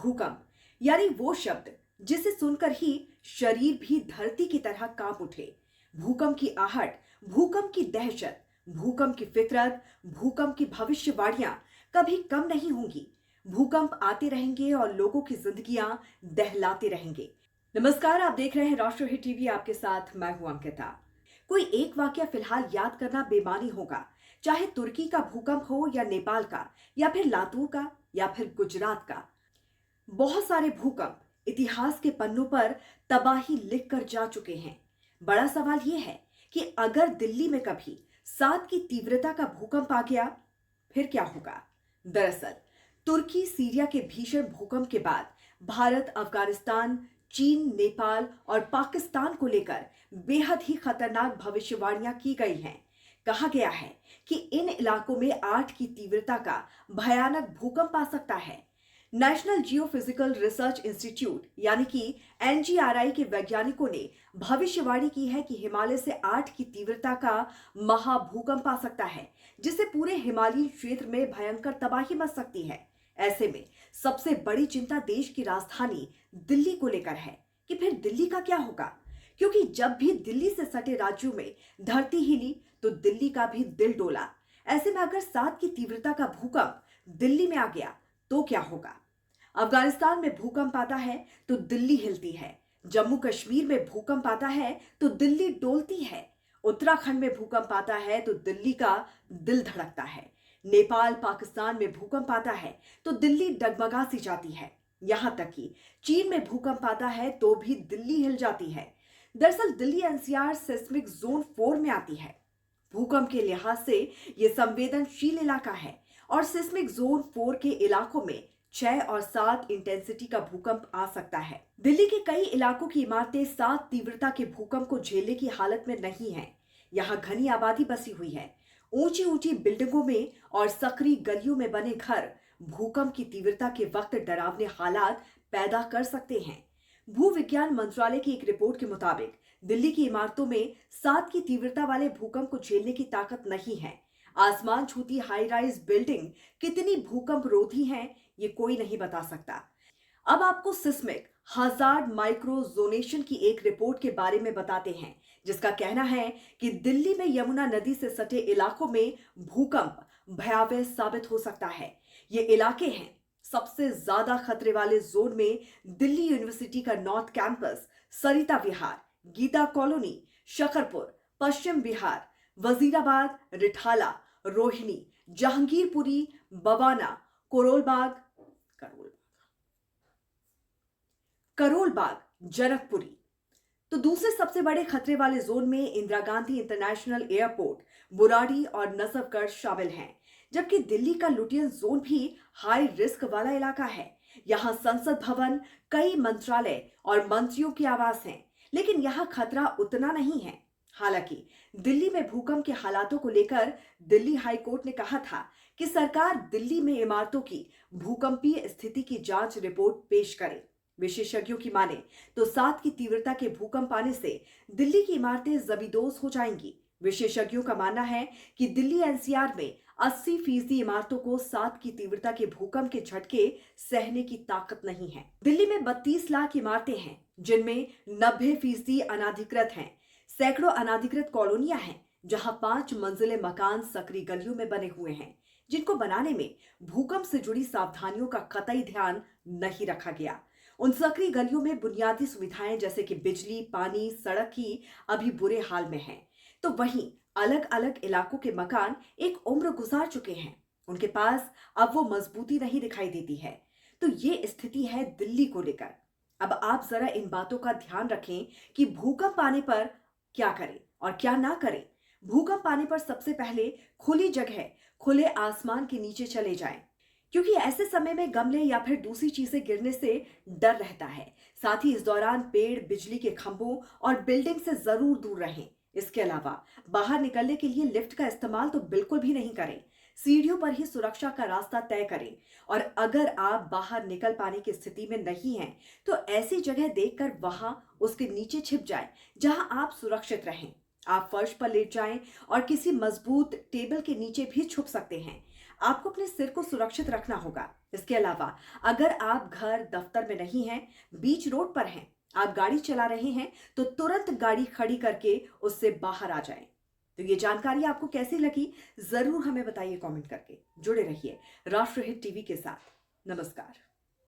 भूकंप यानी वो शब्द जिसे सुनकर ही शरीर भी धरती की तरह कांप उठे। भूकंप की आहट, भूकंप की दहशत, भूकंप की फितरत, भूकंप की भविष्यवाणियां कभी कम नहीं होंगी। भूकंप आते रहेंगे और लोगों की जिंदगियां दहलाते रहेंगे। नमस्कार, आप देख रहे हैं राष्ट्र हिट टीवी। आपके साथ मैं हूं अंकिता। कोई एक वाकया फिलहाल याद करना बेमानी होगा, चाहे तुर्की का भूकंप हो या नेपाल का या फिर लातूर का या फिर गुजरात का। बहुत सारे भूकंप इतिहास के पन्नों पर तबाही लिख कर जा चुके हैं। बड़ा सवाल यह है कि अगर दिल्ली में कभी 7 की तीव्रता का भूकंप आ गया, फिर क्या होगा। दरअसल तुर्की सीरिया के भीषण भूकंप के बाद भारत, अफगानिस्तान, चीन, नेपाल और पाकिस्तान को लेकर बेहद ही खतरनाक भविष्यवाणियां की गई हैं। कहा गया है कि इन इलाकों में 8 की तीव्रता का भयानक भूकंप आ सकता है। नेशनल जियोफिजिकल रिसर्च इंस्टीट्यूट यानी कि एनजीआरआई के वैज्ञानिकों ने भविष्यवाणी की है कि हिमालय से 8 की तीव्रता का महाभूकंप आ सकता है, जिससे पूरे हिमालयी क्षेत्र में भयंकर तबाही मच सकती है। ऐसे में सबसे बड़ी चिंता देश की राजधानी दिल्ली को लेकर है कि फिर दिल्ली का क्या होगा, क्योंकि जब भी दिल्ली से सटे राज्यों में धरती हिली तो दिल्ली का भी दिल डोला। ऐसे में अगर 7 की तीव्रता का भूकंप दिल्ली में आ गया तो क्या होगा। अफगानिस्तान में भूकंप आता है तो दिल्ली हिलती है। जम्मू कश्मीर में भूकंप आता है तो दिल्ली डोलती है। उत्तराखंड में भूकंप आता है तो दिल्ली का दिल धड़कता है। नेपाल, पाकिस्तान में भूकंप आता है तो दिल्ली डगमगा सी जाती है। यहां तक कि चीन में भूकंप आता है तो भी दिल्ली हिल जाती है। दरअसल दिल्ली एनसीआर सिस्मिक जोन 4 में आती है। भूकंप के लिहाज से यह संवेदनशील इलाका है और सिस्मिक जोन 4 के इलाकों में 6 और 7 इंटेंसिटी का भूकंप आ सकता है। दिल्ली के कई इलाकों की इमारतें 7 तीव्रता के भूकंप को झेलने की हालत में नहीं हैं। यहाँ घनी आबादी बसी हुई है। ऊंची ऊंची बिल्डिंगों में और सकरी गलियों में बने घर भूकंप की तीव्रता के वक्त डरावने हालात पैदा कर सकते हैं। भूविज्ञान मंत्रालय की एक रिपोर्ट के मुताबिक दिल्ली की इमारतों में 7 की तीव्रता वाले भूकंप को झेलने की ताकत नहीं है। आसमान छूती हाई राइज बिल्डिंग कितनी भूकंप रोधी हैं, ये कोई नहीं बता सकता। अब आपको सिस्मिक हजार्ड माइक्रोजोनेशन की एक रिपोर्ट के बारे में बताते हैं, जिसका कहना है कि दिल्ली में यमुना नदी से सटे इलाकों में भूकंप भयावह साबित हो सकता है। ये इलाके हैं सबसे ज्यादा खतरे वाले जोन में दिल्ली यूनिवर्सिटी का नॉर्थ कैंपस, सरिता विहार, गीता कॉलोनी, शकरपुर, पश्चिम विहार, वजीराबाद, रिठाला, रोहिणी, जहांगीरपुरी, बवाना, करोलबाग, जनकपुरी। तो दूसरे सबसे बड़े खतरे वाले जोन में इंदिरा गांधी इंटरनेशनल एयरपोर्ट, बुराड़ी और नजफगढ़ शामिल हैं, जबकि दिल्ली का लुटियन जोन भी हाई रिस्क वाला इलाका है। यहाँ संसद भवन, कई मंत्रालय और मंत्रियों के आवास हैं, लेकिन यहाँ खतरा उतना नहीं है। हालांकि दिल्ली में भूकंप के हालातों को लेकर दिल्ली हाई कोर्ट ने कहा था कि सरकार दिल्ली में इमारतों की भूकंपीय स्थिति की जांच रिपोर्ट पेश करे। विशेषज्ञों की माने तो 7 की तीव्रता के भूकंप आने से दिल्ली की इमारतें जबीदोज हो जाएंगी। विशेषज्ञों का मानना है कि दिल्ली एनसीआर में 80% इमारतों को 7 की तीव्रता के भूकंप के झटके सहने की ताकत नहीं है। दिल्ली में 32 लाख इमारतें हैं, जिनमें 90% अनाधिकृत हैं। सैकड़ों अनाधिकृत कॉलोनियां हैं, जहां 5 मंजिले मकान सकरी गलियों में बने हुए हैं, जिनको बनाने में भूकंप से जुड़ी सावधानियों का कतई ध्यान नहीं रखा गया। उन सकरी गलियों में बुनियादी सुविधाएं जैसे कि बिजली, पानी, सड़क की अभी बुरे हाल में हैं। तो वहीं अलग अलग इलाकों के मकान एक उम्र गुजार चुके हैं, उनके पास अब वो मजबूती नहीं दिखाई देती है। तो ये स्थिति है दिल्ली को लेकर। अब आप जरा इन बातों का ध्यान रखें कि भूकंप आने पर क्या करें और क्या ना करें। भूकंप आने पर सबसे पहले खुली जगह, खुले आसमान के नीचे चले जाएं, क्योंकि ऐसे समय में गमले या फिर दूसरी चीजें गिरने से डर रहता है। साथ ही इस दौरान पेड़, बिजली के खंभों और बिल्डिंग से जरूर दूर रहें। इसके अलावा बाहर निकलने के लिए लिफ्ट का इस्तेमाल तो बिल्कुल भी नहीं करें। सीढ़ियों पर ही सुरक्षा का रास्ता तय करें। और अगर आप बाहर निकल पाने की स्थिति में नहीं हैं, तो ऐसी जगह देखकर वहां उसके नीचे छिप जाएं, जहां आप सुरक्षित रहें। आप फर्श पर लेट जाएं और किसी मजबूत टेबल के नीचे भी छुप सकते हैं। आपको अपने सिर को सुरक्षित रखना होगा। इसके अलावा अगर आप घर दफ्तर में नहीं हैं, बीच रोड पर हैं, आप गाड़ी चला रहे हैं, तो तुरंत गाड़ी खड़ी करके उससे बाहर आ जाएं। तो ये जानकारी आपको कैसी लगी, जरूर हमें बताइए कमेंट करके। जुड़े रहिए राष्ट्रहित टीवी के साथ। नमस्कार।